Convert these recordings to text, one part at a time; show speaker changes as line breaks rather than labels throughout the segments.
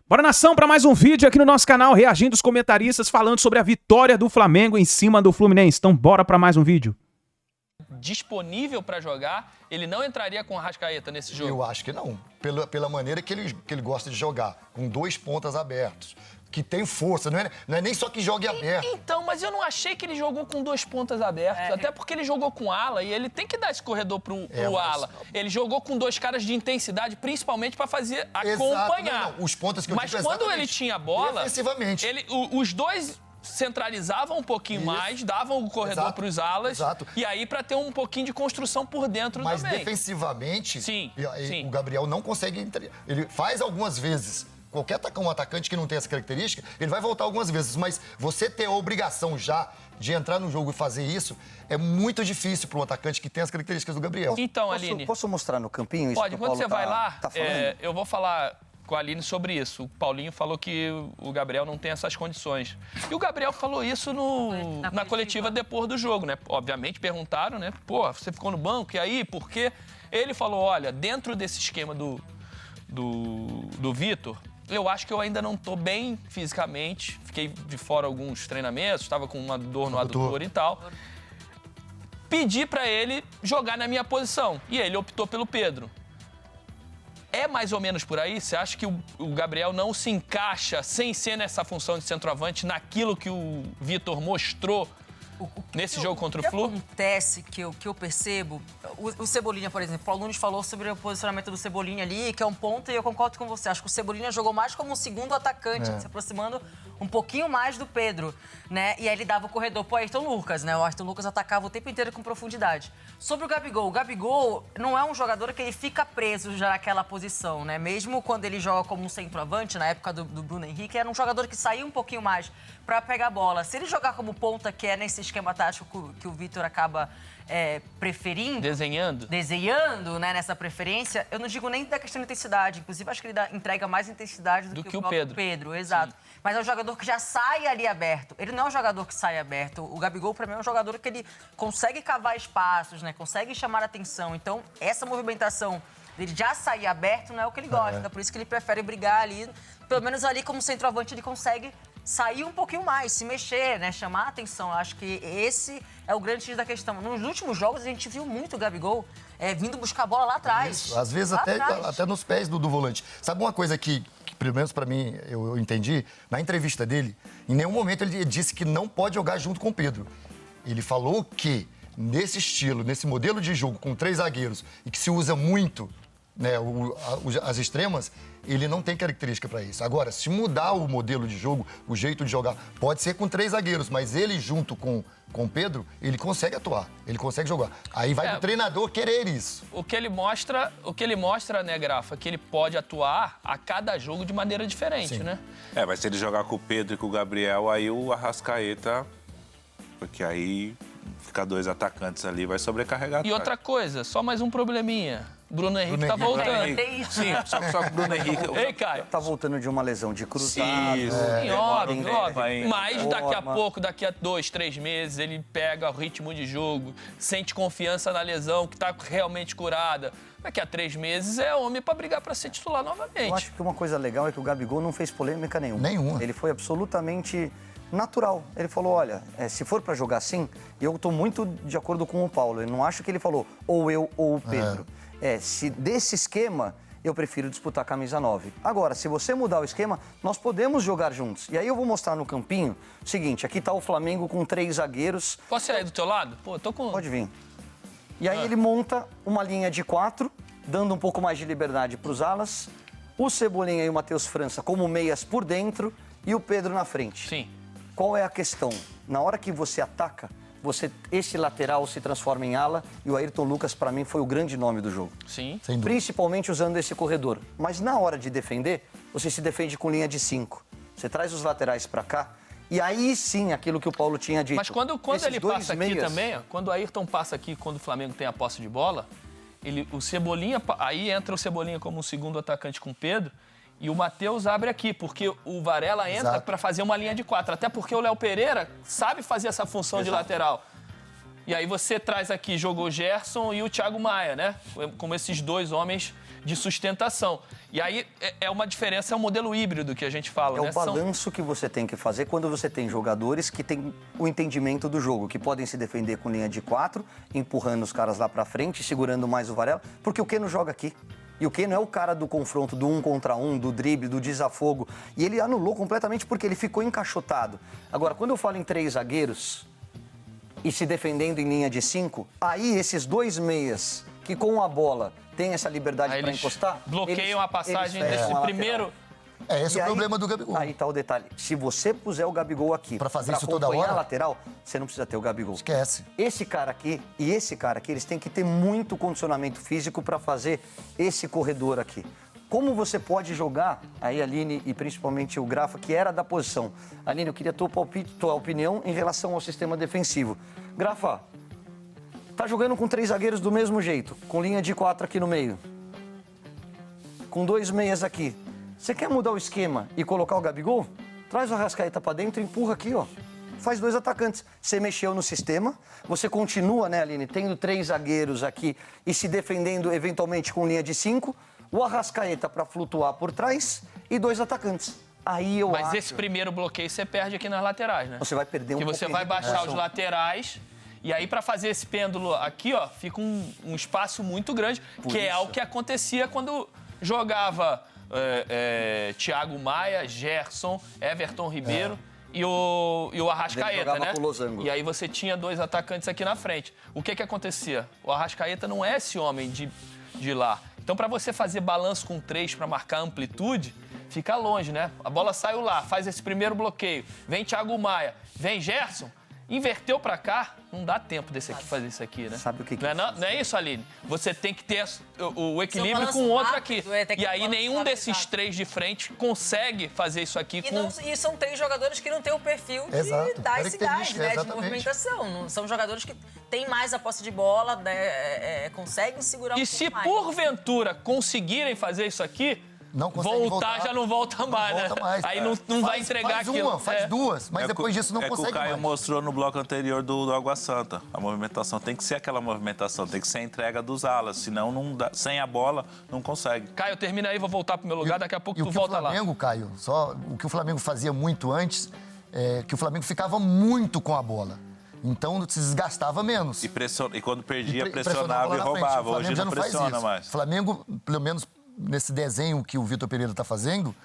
Bora, nação, para mais um vídeo aqui no nosso canal, reagindo os comentaristas falando sobre a vitória do Flamengo em cima do Fluminense. Então bora para mais um vídeo.
Disponível para jogar, ele não entraria com o Arrascaeta nesse jogo?
Eu acho que não. Pela maneira que ele gosta de jogar, com 2 pontas abertos, que tem força, não é nem só que jogue aberto.
Então, mas eu não achei que ele jogou com 2 pontas abertos, até porque ele jogou com ala e ele tem que dar esse corredor pro ala. Ele jogou com 2 caras de intensidade, principalmente para fazer acompanhar.
Não, os pontas que eu
Mas quando ele tinha a bola,
defensivamente.
Os dois centralizavam um pouquinho mais, davam o corredor para os alas, e aí para ter um pouquinho de construção por dentro também.
Mas defensivamente,
sim.
O Gabriel não consegue entrar. Ele faz algumas vezes. Qualquer atacante que não tem essa característica, ele vai voltar algumas vezes. Mas você ter a obrigação já de entrar no jogo e fazer isso é muito difícil para um atacante que tem as características do Gabriel.
Então, Aline...
Posso mostrar no campinho isso?
Pode, quando você vai lá, eu vou falar com a Aline sobre isso. O Paulinho falou que o Gabriel não tem essas condições. E o Gabriel falou isso na coletiva depois do jogo, né? Obviamente perguntaram, né? Pô, você ficou no banco, e aí, por quê? Ele falou, olha, dentro desse esquema do Vitor, eu acho que eu ainda não estou bem fisicamente. Fiquei de fora alguns treinamentos, estava com uma dor no adutor e tal. Pedi para ele jogar na minha posição e ele optou pelo Pedro. É mais ou menos por aí? Você acha que o Gabriel não se encaixa, sem ser nessa função de centroavante, naquilo que o Vitor mostrou nesse jogo contra o Flu?
O que acontece, que eu percebo, o Cebolinha, por exemplo, o Paulo Nunes falou sobre o posicionamento do Cebolinha ali, que é um ponto, e eu concordo com você. Acho que o Cebolinha jogou mais como um segundo atacante, se aproximando um pouquinho mais do Pedro, né? E aí ele dava o corredor pro Ayrton Lucas, né? O Ayrton Lucas atacava o tempo inteiro com profundidade. Sobre o Gabigol não é um jogador que ele fica preso já naquela posição, né? Mesmo quando ele joga como um centroavante, na época do Bruno Henrique, era um jogador que saía um pouquinho mais para pegar a bola. Se ele jogar como ponta, que é nesse esquema tático que o Vitor acaba preferindo... Desenhando, né, nessa preferência, eu não digo nem da questão de intensidade. Inclusive, acho que ele entrega mais intensidade do que o próprio Pedro. Exato. Sim. Mas é um jogador que já sai ali aberto. Ele não é um jogador que sai aberto. O Gabigol, para mim, é um jogador que ele consegue cavar espaços, né? Consegue chamar a atenção. Então, essa movimentação dele já sair aberto não é o que ele gosta. Por isso que ele prefere brigar ali. Pelo menos ali, como centroavante, ele consegue sair um pouquinho mais, se mexer, né? Chamar a atenção. Eu acho que esse é o grande X da questão. Nos últimos jogos, a gente viu muito o Gabigol vindo buscar a bola lá atrás.
Isso. Às vezes até nos pés do volante. Sabe uma coisa que pelo menos para mim, eu entendi? Na entrevista dele, em nenhum momento ele disse que não pode jogar junto com o Pedro. Ele falou que nesse estilo, nesse modelo de jogo com 3 zagueiros e que se usa muito, né, as extremas, ele não tem característica para isso. Agora, se mudar o modelo de jogo, o jeito de jogar, pode ser com 3 zagueiros, mas ele junto com o Pedro, ele consegue atuar, ele consegue jogar. Aí vai o treinador querer isso.
O que ele mostra, né, Grafa, que ele pode atuar a cada jogo de maneira diferente, né?
Mas se ele jogar com o Pedro e com o Gabriel, aí o Arrascaeta, porque aí ficar 2 atacantes ali vai sobrecarregar.
E outra coisa, só mais um probleminha. Bruno Henrique tá voltando.
Sim, só que o Bruno Henrique...
Ei, Caio.
Tá voltando de uma lesão de cruzado.
Sim, óbvio. Mas daqui a pouco, daqui a 2, 3 meses, ele pega o ritmo de jogo, sente confiança na lesão, que tá realmente curada. Daqui a 3 meses é homem pra brigar pra ser titular novamente.
Eu acho que uma coisa legal é que o Gabigol não fez polêmica nenhuma. Ele foi absolutamente natural. Ele falou, olha, se for pra jogar assim, eu tô muito de acordo com o Paulo. Eu não acho que ele falou ou eu ou o Pedro. Se desse esquema, eu prefiro disputar a camisa 9. Agora, se você mudar o esquema, nós podemos jogar juntos. E aí eu vou mostrar no campinho o seguinte, aqui tá o Flamengo com 3 zagueiros.
Posso ir aí do teu lado? Pô, tô com...
Pode vir. E aí ele monta uma linha de 4, dando um pouco mais de liberdade para os alas. O Cebolinha e o Matheus França como meias por dentro e o Pedro na frente.
Sim.
Qual é a questão? Na hora que você ataca, esse lateral se transforma em ala e o Ayrton Lucas, para mim, foi o grande nome do jogo.
Sim.
Principalmente usando esse corredor. Mas na hora de defender, você se defende com linha de 5. Você traz os laterais para cá e aí sim, aquilo que o Paulo tinha dito.
Mas quando ele passa aqui também, ó, quando o Ayrton passa aqui, quando o Flamengo tem a posse de bola, o Cebolinha, aí entra o Cebolinha como um segundo atacante com o Pedro, e o Matheus abre aqui, porque o Varela entra para fazer uma linha de 4. Até porque o Léo Pereira sabe fazer essa função de lateral. E aí você traz aqui, jogou o Gerson e o Thiago Maia, né? Como esses dois homens de sustentação. E aí é uma diferença, é um modelo híbrido que a gente fala, né?
É o balanço que você tem que fazer quando você tem jogadores que têm o entendimento do jogo, que podem se defender com linha de 4, empurrando os caras lá pra frente, segurando mais o Varela, porque o Keno joga aqui. E o Keno é o cara do confronto, do 1 contra 1, do drible, do desafogo. E ele anulou completamente porque ele ficou encaixotado. Agora, quando eu falo em 3 zagueiros e se defendendo em linha de 5, aí esses 2 meias que com a bola tem essa liberdade para encostar...
bloqueiam a passagem desse primeiro...
Esse é o problema do Gabigol.
Aí tá o detalhe. Se você puser o Gabigol aqui
pra fazer isso toda hora,
a lateral, você não precisa ter o Gabigol.
Esquece.
Esse cara aqui e esse cara aqui, eles têm que ter muito condicionamento físico para fazer esse corredor aqui. Como você pode jogar, aí Aline e principalmente o Grafa, que era da posição. Aline, eu queria tua opinião em relação ao sistema defensivo. Grafa, tá jogando com 3 zagueiros do mesmo jeito, com linha de 4 aqui no meio, com 2 meias aqui. Você quer mudar o esquema e colocar o Gabigol? Traz o Arrascaeta pra dentro e empurra aqui, ó. Faz 2 atacantes. Você mexeu no sistema, você continua, né, Aline, tendo 3 zagueiros aqui e se defendendo eventualmente com linha de 5, o Arrascaeta pra flutuar por trás e 2 atacantes. Aí eu acho...
Mas esse primeiro bloqueio você perde aqui nas laterais, né?
Você vai perder um pouco.
Porque você vai baixar os laterais... E aí, para fazer esse pêndulo aqui, ó, fica um espaço muito grande, que é o que acontecia quando jogava Thiago Maia, Gerson, Everton Ribeiro e o Arrascaeta, né? E aí você tinha 2 atacantes aqui na frente. O que acontecia? O Arrascaeta não é esse homem de lá. Então, para você fazer balanço com 3 para marcar amplitude, fica longe, né? A bola saiu lá, faz esse primeiro bloqueio, vem Thiago Maia, vem Gerson, inverteu pra cá, não dá tempo desse aqui fazer isso aqui, né?
Sabe o que
não é isso, Aline? Você tem que ter o equilíbrio com o outro aqui. E aí nenhum desses 3 de frente consegue fazer isso aqui
E são 3 jogadores que não têm o perfil de dar esse gás, né? De movimentação. Não, são jogadores que têm mais a posse de bola, né? Conseguem segurar um pouco mais.
E se porventura conseguirem fazer isso aqui,
não consegue
voltar já não volta mais, né? Aí não vai entregar aquilo.
Faz 2, mas depois disso não consegue mais.
O Caio mostrou no bloco anterior do Água Santa. A movimentação tem que ser aquela movimentação, tem que ser a entrega dos alas, senão não dá, sem a bola não consegue.
Caio, termina aí, vou voltar pro meu lugar, daqui a pouco tu volta lá.
O Flamengo, Caio, o que o Flamengo fazia muito antes, é que o Flamengo ficava muito com a bola. Então se desgastava menos.
E quando perdia, pressionava e roubava. Hoje não pressiona mais.
O Flamengo, pelo menos nesse desenho que o Vitor Pereira está fazendo,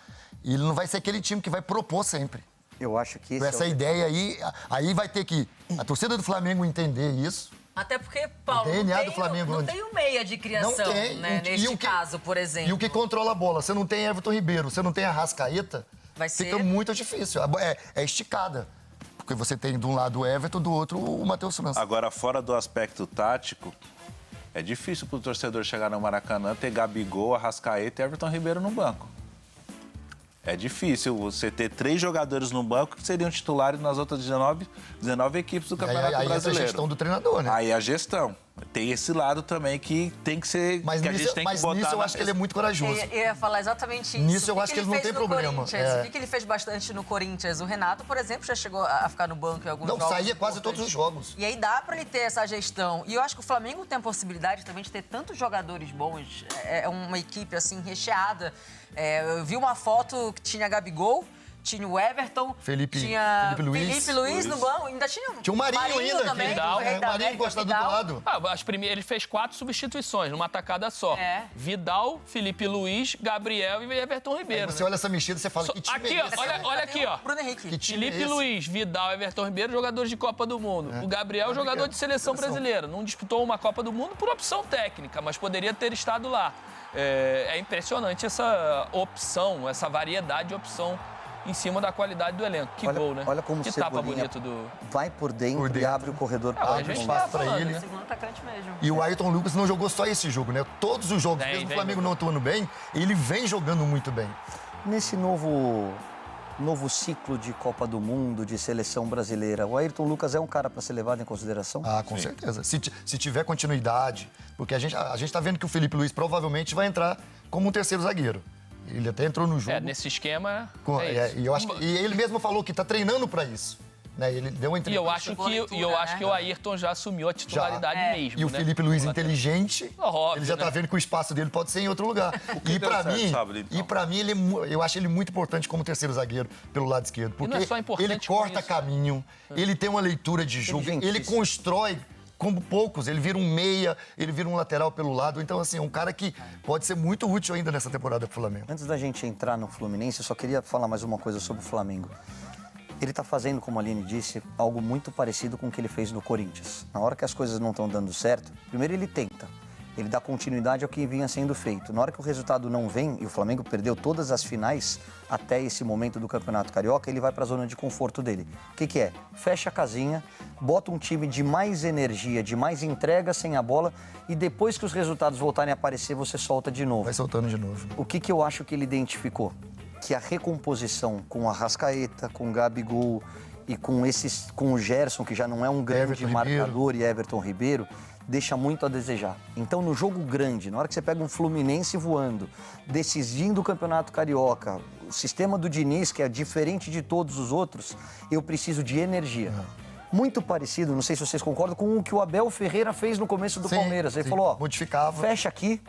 ele não vai ser aquele time que vai propor sempre.
Eu acho que
com essa ideia aí vai ter que a torcida do Flamengo entender isso.
Até porque, Paulo, não tem um meia de criação, né? Neste caso, por exemplo.
E o que controla a bola? Você não tem Everton Ribeiro, você não tem Arrascaeta, fica muito difícil. É esticada. Porque você tem de um lado o Everton, do outro o Matheus França.
Agora, fora do aspecto tático, é difícil para o torcedor chegar no Maracanã, ter Gabigol, Arrascaeta e Everton Ribeiro no banco. É difícil você ter 3 jogadores no banco que seriam titulares nas outras 19 equipes do Campeonato Brasileiro.
Aí é a gestão do treinador, né?
Aí a gestão. Tem esse lado também que tem que ser...
Mas nisso eu acho que ele é muito corajoso.
Eu ia falar exatamente isso.
Nisso eu acho que ele não tem problema.
O que ele fez bastante no Corinthians? O Renato, por exemplo, já chegou a ficar no banco em alguns jogos.
Não, saía quase todos os jogos.
E aí dá pra ele ter essa gestão. E eu acho que o Flamengo tem a possibilidade também de ter tantos jogadores bons. É uma equipe, assim, recheada. Eu vi uma foto que tinha Gabigol, tinha o Everton,
Felipe
Luiz no banco, ainda tinha
o Marinho ainda,
também.
Vidal, o Marinho encostado do lado.
Ele fez 4 substituições numa tacada só. Vidal, Felipe Luiz, Gabriel e Everton Ribeiro.
Aí você olha essa mexida e você fala, que time
aqui,
é esse?
Olha aqui, ó.
Bruno Henrique.
Felipe Luiz, Vidal, Everton Ribeiro, jogadores de Copa do Mundo. O Gabriel, jogador de seleção brasileira. Não disputou uma Copa do Mundo por opção técnica, mas poderia ter estado lá. É impressionante essa opção, essa variedade de opção em cima da qualidade do elenco. Que gol, né?
Olha como
que tapa bonito do...
vai por dentro e abre o corredor para
abre espaço para ele.
Segundo atacante mesmo.
E o Ayrton Lucas não jogou só esse jogo, né? Todos os jogos, mesmo o Flamengo não atuando bem, ele vem jogando muito bem.
Nesse novo ciclo de Copa do Mundo, de seleção brasileira, o Ayrton Lucas é um cara para ser levado em consideração?
Ah, com certeza. Se tiver continuidade, porque a gente está vendo que o Felipe Luiz provavelmente vai entrar como um terceiro zagueiro. Ele até entrou no jogo.
Nesse esquema.
E ele mesmo falou que está treinando para isso. né? Ele deu uma
E
entrevista.
eu acho que o Ayrton já assumiu a titularidade mesmo.
E o
né?
Felipe Luiz, inteligente,
Óbvio,
ele já tá vendo que o espaço dele pode ser em outro lugar.
que deu certo sábado, então?
E pra mim, eu acho ele muito importante como terceiro zagueiro pelo lado esquerdo. Porque
não é só importante
ele
com
corta
isso.
caminho, ele tem uma leitura de jogo, ele
Inteligentíssimo.
constrói como poucos. Ele vira um meia, ele vira um lateral pelo lado. Então, assim, é um cara que pode ser muito útil ainda nessa temporada pro Flamengo.
Antes da gente entrar no Fluminense, eu só queria falar mais uma coisa sobre o Flamengo. Ele está fazendo, como a Aline disse, algo muito parecido com o que ele fez no Corinthians. Na hora que as coisas não estão dando certo, primeiro ele tenta. Ele dá continuidade ao que vinha sendo feito. Na hora que o resultado não vem, e o Flamengo perdeu todas as finais até esse momento do Campeonato Carioca, ele vai para a zona de conforto dele. O que é? Fecha a casinha, bota um time de mais energia, de mais entrega sem a bola, e depois que os resultados voltarem a aparecer, você solta de novo.
Vai soltando de novo.
O que eu acho que ele identificou? Que a recomposição com a Arrascaeta, com o Gabigol e com o Gerson, que já não é um grande
Everton
marcador, e Everton Ribeiro, deixa muito a desejar. Então, no jogo grande, na hora que você pega um Fluminense voando, decidindo o Campeonato Carioca, o sistema do Diniz, que é diferente de todos os outros, eu preciso de energia. Muito parecido, não sei se vocês concordam, com o que o Abel Ferreira fez no começo do Palmeiras. Ele falou,
modificava.
Fecha aqui,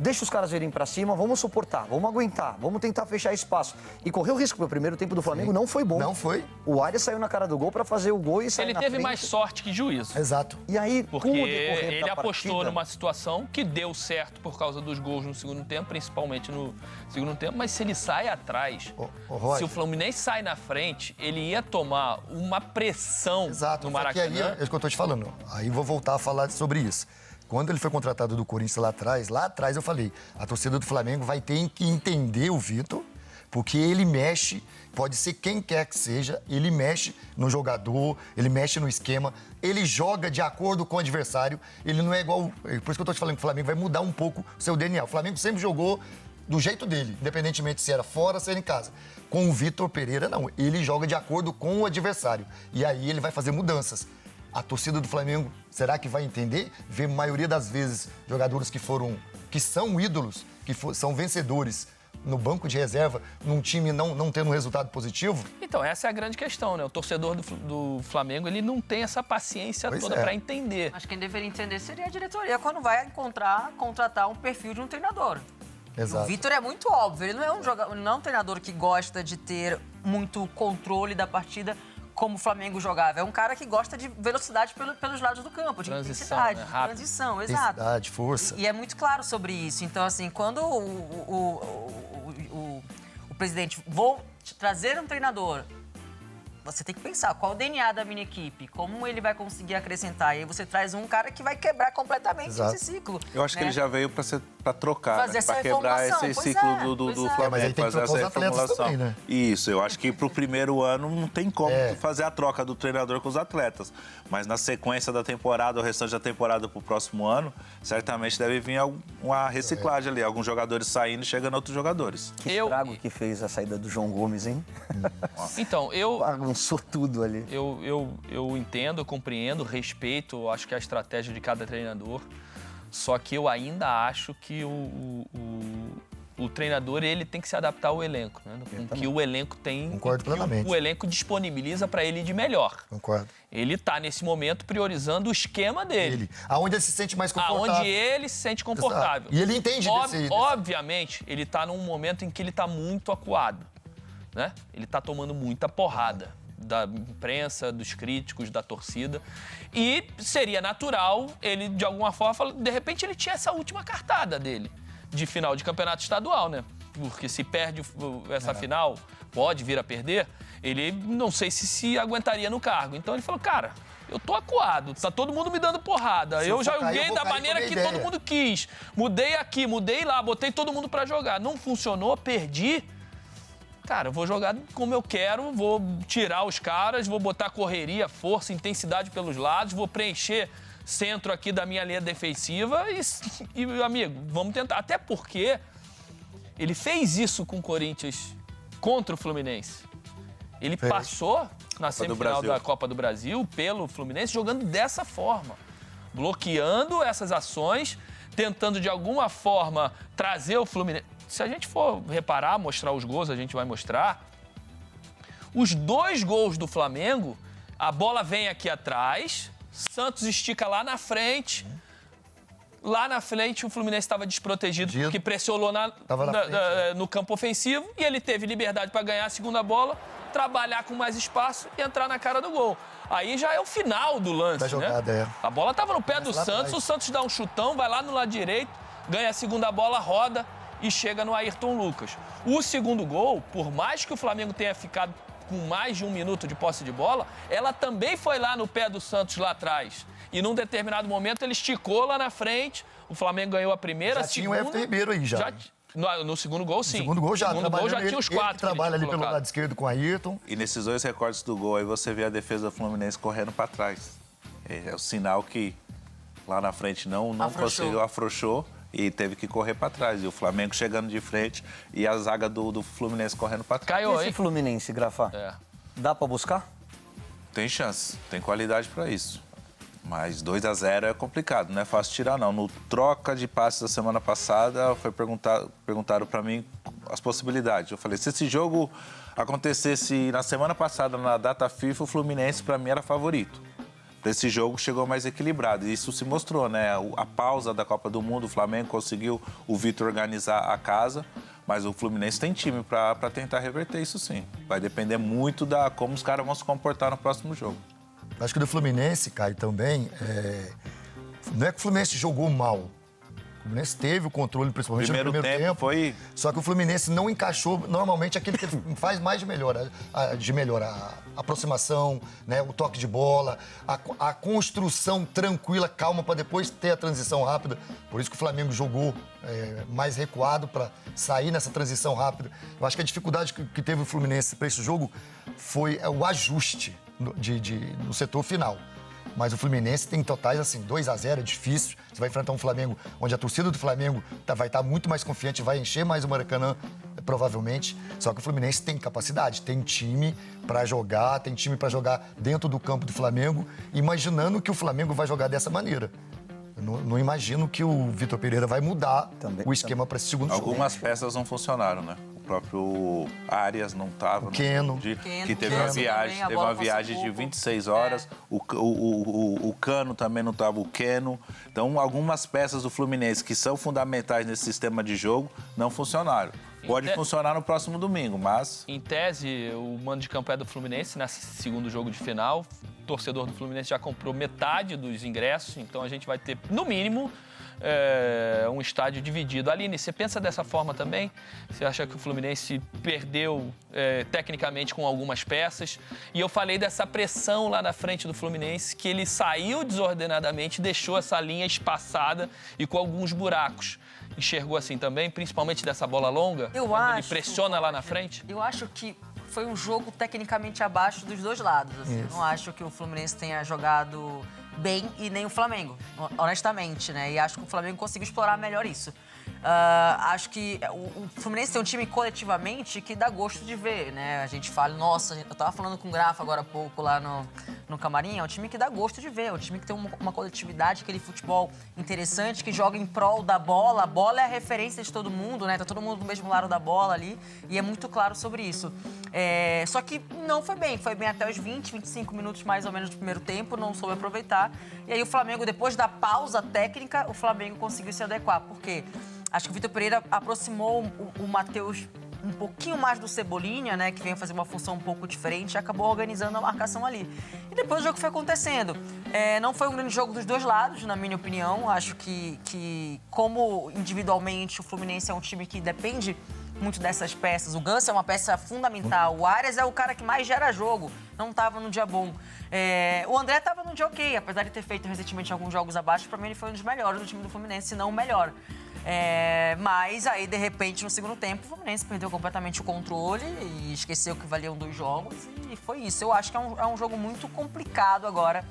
deixa os caras virem pra cima, vamos suportar, vamos aguentar, vamos tentar fechar espaço. E correu o risco, porque o primeiro tempo do Flamengo não foi bom.
Não foi.
O Arias saiu na cara do gol pra fazer o gol e sair
Ele
na
teve
frente.
mais sorte que juízo.
Exato.
E aí,
Porque
com o decorrer
ele
da
apostou
partida,
numa situação que deu certo por causa dos gols no segundo tempo, principalmente no segundo tempo, mas se ele sai atrás,
Roger.
se o Fluminense sai na frente, ele ia tomar uma pressão
Exato.
no
Só que aí
Maracanã.
é o que eu tô te falando. Aí vou voltar a falar sobre isso. Quando ele foi contratado do Corinthians lá atrás eu falei, a torcida do Flamengo vai ter que entender o Vitor, porque ele mexe, pode ser quem quer que seja, ele mexe no jogador, ele mexe no esquema, ele joga de acordo com o adversário, ele não é igual... Por isso que eu tô te falando que o Flamengo vai mudar um pouco o seu DNA. O Flamengo sempre jogou do jeito dele, independentemente se era fora, se era em casa. Com o Vitor Pereira, não. Ele joga de acordo com o adversário. E aí ele vai fazer mudanças. A torcida do Flamengo, será que vai entender? Ver a maioria das vezes jogadores que são ídolos, são vencedores no banco de reserva, num time não tendo um resultado positivo?
Então, essa é a grande questão, né? O torcedor do Flamengo, ele não tem essa paciência toda pra entender.
Mas quem deveria entender seria a diretoria quando vai contratar um perfil de um treinador.
Exato.
O Vitor é muito óbvio, ele não é um treinador que gosta de ter muito controle da partida como o Flamengo jogava. É um cara que gosta de velocidade pelos lados do campo, de
Transição,
intensidade,
né? Rápido.
transição, exato.
Intensidade, força.
E é muito claro sobre isso. Então, assim, quando o presidente, vou trazer um treinador, você tem que pensar qual o DNA da minha equipe, como ele vai conseguir acrescentar. E aí você traz um cara que vai quebrar completamente
Exato.
esse ciclo.
Eu acho que ele já veio pra trocar,
Fazer
né?
essa
Pra quebrar
reformulação.
esse
Pois
ciclo
é,
do
pois é.
Flamengo,
Mas aí tem que
fazer
trocar
essa
os atletas
reformulação.
também, né?
Isso, eu acho que pro primeiro ano não tem como fazer a troca do treinador com os atletas. Mas na sequência da temporada, o restante da temporada pro próximo ano, certamente deve vir uma reciclagem ali. Alguns jogadores saindo e chegando outros jogadores.
Que estrago que fez a saída do João Gomes, hein?
Então,
Bagunçou tudo ali.
Eu entendo, eu compreendo, respeito, eu acho que é a estratégia de cada treinador. Só que eu ainda acho que o treinador ele tem que se adaptar ao elenco, né? Com o que o elenco tem.
Concordo plenamente.
O elenco disponibiliza para ele de melhor.
Concordo.
Ele está nesse momento priorizando o esquema dele.
Aonde ele se sente mais confortável.
Aonde ele se sente confortável.
Exato. E ele entende desse...
Obviamente, ele está num momento em que ele está muito acuado, né? Ele está tomando muita porrada da imprensa, dos críticos, da torcida. E seria natural ele, de alguma forma, de repente ele tinha essa última cartada dele de final de campeonato estadual, né? Porque se perde essa final, pode vir a perder, ele não sei se aguentaria no cargo. Então ele falou, cara, eu tô acuado, tá todo mundo me dando porrada. Eu já joguei da maneira que todo mundo quis. Mudei aqui, mudei lá, botei todo mundo pra jogar. Não funcionou, perdi. Cara, eu vou jogar como eu quero, vou tirar os caras, vou botar correria, força, intensidade pelos lados, vou preencher centro aqui da minha linha defensiva e amigo, vamos tentar. Até porque ele fez isso com o Corinthians contra o Fluminense. Ele passou na semifinal da Copa do Brasil pelo Fluminense jogando dessa forma, bloqueando essas ações, tentando de alguma forma trazer o Fluminense. Se a gente for reparar, mostrar os gols, a gente vai mostrar. Os 2 gols do Flamengo A bola vem aqui atrás, Santos estica lá na frente. Lá na frente, o Fluminense estava desprotegido, porque pressionou no campo ofensivo e ele teve liberdade para ganhar a segunda bola, trabalhar com mais espaço e entrar na cara do gol. Aí já é o final do lance,
da jogada,
né? A bola estava no pé do Santos, o Santos dá um chutão, vai lá no lado direito, ganha a segunda bola, roda e chega no Ayrton Lucas. O segundo gol, por mais que o Flamengo tenha ficado com mais de 1 minuto de posse de bola, ela também foi lá no pé do Santos lá atrás. E num determinado momento ele esticou lá na frente, o Flamengo ganhou a primeira, a segunda...
Já tinha o Everton Ribeiro aí, já.
No segundo gol, sim.
No segundo gol já,
tinha os 4.
Ele trabalha ali pelo lado esquerdo com o Ayrton.
E nesses 2 recortes do gol, aí você vê a defesa do Fluminense correndo para trás. É o sinal que lá na frente não conseguiu, afrouxou e teve que correr para trás. E o Flamengo chegando de frente e a zaga do Fluminense correndo para trás.
Caiu,
esse Fluminense, Grafa, dá para buscar?
Tem chance, tem qualidade para isso. Mas 2-0 é complicado, não é fácil tirar, não. No troca de passes da semana passada, perguntaram para mim as possibilidades. Eu falei, se esse jogo acontecesse na semana passada, na data FIFA, o Fluminense, para mim, era favorito. Esse jogo chegou mais equilibrado. E isso se mostrou, né? A pausa da Copa do Mundo, o Flamengo conseguiu o Vitor organizar a casa, mas o Fluminense tem time para tentar reverter isso, sim. Vai depender muito da como os caras vão se comportar no próximo jogo.
Acho que do Fluminense, Caio, também, não é que o Fluminense jogou mal. O Fluminense teve o controle, principalmente no primeiro tempo.
Foi...
Só que o Fluminense não encaixou, normalmente, aquele que faz mais de melhor. A aproximação, né, o toque de bola, a construção tranquila, calma, para depois ter a transição rápida. Por isso que o Flamengo jogou mais recuado para sair nessa transição rápida. Eu acho que a dificuldade que teve o Fluminense para esse jogo foi o ajuste no setor final. Mas o Fluminense tem totais, assim, 2-0, é difícil. Você vai enfrentar um Flamengo onde a torcida do Flamengo vai estar muito mais confiante, vai encher mais o Maracanã, provavelmente. Só que o Fluminense tem capacidade, tem time para jogar, dentro do campo do Flamengo, imaginando que o Flamengo vai jogar dessa maneira. Eu não imagino que o Vitor Pereira vai mudar o esquema para esse segundo jogo.
Algumas peças não funcionaram, né? O próprio Arias não estava.
O Keno.
Que teve uma viagem de 26 horas. O Cano também não estava, o Keno. Então, algumas peças do Fluminense que são fundamentais nesse sistema de jogo não funcionaram. Pode funcionar no próximo domingo, mas...
Em tese, o mando de campo é do Fluminense nesse segundo jogo de final. O torcedor do Fluminense já comprou metade dos ingressos, então a gente vai ter, no mínimo, um estádio dividido. Aline, você pensa dessa forma também? Você acha que o Fluminense perdeu tecnicamente com algumas peças? E eu falei dessa pressão lá na frente do Fluminense, que ele saiu desordenadamente, deixou essa linha espaçada e com alguns buracos. Enxergou assim também, principalmente dessa bola longa? Ele pressiona lá na frente?
Eu acho que foi um jogo tecnicamente abaixo dos dois lados. Assim. Não acho que o Fluminense tenha jogado bem e nem o Flamengo, honestamente, né? E acho que o Flamengo conseguiu explorar melhor isso. Acho que o Fluminense tem um time coletivamente que dá gosto de ver, né? A gente fala, nossa, eu tava falando com o Grafa agora há pouco lá no camarim, é um time que dá gosto de ver, é um time que tem uma coletividade, aquele futebol interessante, que joga em prol da bola. A bola é a referência de todo mundo, né? Tá todo mundo do mesmo lado da bola ali e é muito claro sobre isso. Só que não foi bem até os 20, 25 minutos mais ou menos do primeiro tempo, não soube aproveitar. E aí o Flamengo, depois da pausa técnica, o Flamengo conseguiu se adequar. Por quê? Acho que o Vitor Pereira aproximou o Matheus um pouquinho mais do Cebolinha, né, que veio fazer uma função um pouco diferente e acabou organizando a marcação ali. E depois o jogo foi acontecendo. Não foi um grande jogo dos dois lados, na minha opinião. Acho que como individualmente o Fluminense é um time que depende muito dessas peças. O Ganso é uma peça fundamental. O Arias é o cara que mais gera jogo. Não estava no dia bom. O André estava no dia ok, apesar de ter feito recentemente alguns jogos abaixo. Para mim ele foi um dos melhores do time do Fluminense, se não o melhor. Mas aí, de repente, no segundo tempo, o Fluminense perdeu completamente o controle e esqueceu que valiam 2 jogos. E foi isso. Eu acho que é um jogo muito complicado agora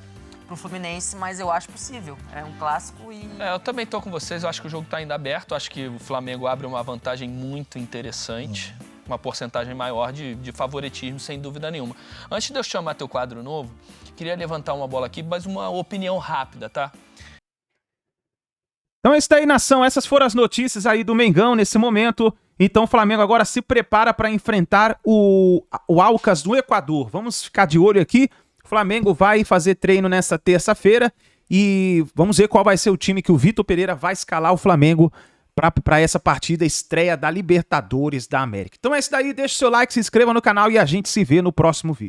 pro Fluminense, mas eu acho possível. É um clássico e...
eu também tô com vocês. Eu acho que o jogo tá ainda aberto. Eu acho que o Flamengo abre uma vantagem muito interessante. Uma porcentagem maior de favoritismo, sem dúvida nenhuma. Antes de eu chamar teu quadro novo, queria levantar uma bola aqui, mas uma opinião rápida, tá?
Então é isso daí, nação. Essas foram as notícias aí do Mengão nesse momento. Então o Flamengo agora se prepara para enfrentar o Alcas do Equador. Vamos ficar de olho aqui. O Flamengo vai fazer treino nessa terça-feira e vamos ver qual vai ser o time que o Vitor Pereira vai escalar o Flamengo para essa partida, estreia da Libertadores da América. Então é isso daí, deixa o seu like, se inscreva no canal e a gente se vê no próximo vídeo.